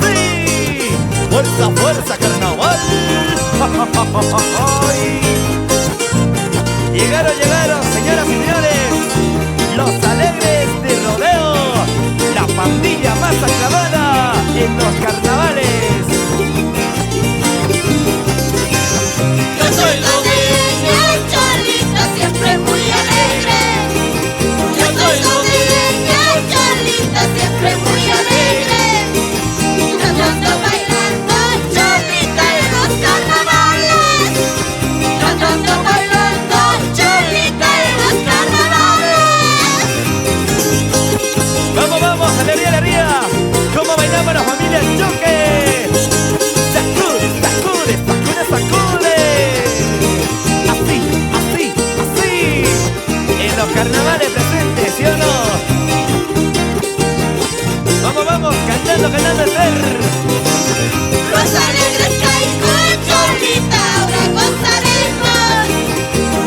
¡Sí! ¡Fuerza, fuerza, carnaval! Llegaron, señoras y señores, los alegres de rodeo, la pandilla más aclamada en los carnavales. Yo soy la niña Cholita, siempre muy alegre. Yo soy la niña Cholita, siempre muy alegre. Cantando, bailando Cholita en los carnavales. Cantando, bailando Cholita en los carnavales. Vamos, vamos, alegría, alegría. ¿Cómo bailamos la familia Choque? Sacude, sacude, sacude, sacude. Así, así, así. En los carnavales presentes, ¿sí o no? Vamos, vamos, cantando, cantando el ser. Los alegres que hay con Cholita ahora gozaremos.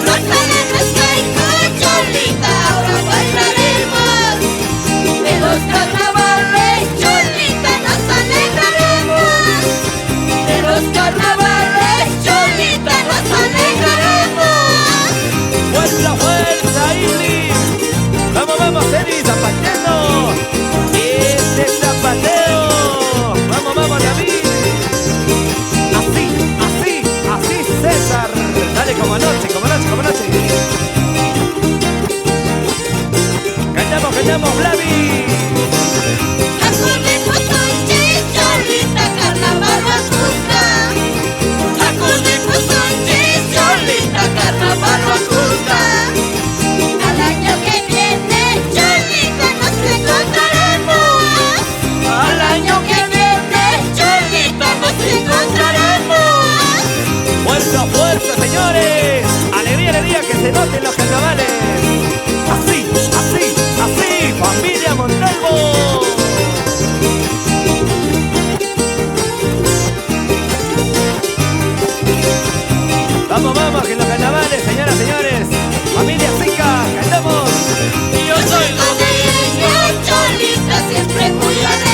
Los alegres que hay con Cholita ahora bailaremos. De los carnavales Cholita nos alegraremos. De los carnavales Cholita nos alegraremos. Fuerza, fuerza, Iblis. Vamos, vamos, Eddie, zapateando. Este zapateo. Vamos, vamos, David. Así, así, así, César. Dale, como anoche, como anoche, como anoche. Cantamos, cantamos, Blavi. Acudimos Sonchi, Cholita, carnaval nos gusta. Acudimos Sonchi, Cholita, carnaval nos gusta. Al año que viene, Cholita, nos encontraremos. Al año que viene, Cholita, nos encontraremos. Fuerza, fuerza, señores. Alegría, alegría, que se noten los carnavales. Así, así, así, familia Montalvo. Vamos, vamos, que en los carnavales, señoras, señores, familia Zika, cantamos. Yo soy la niña Cholita, siempre muy alegre.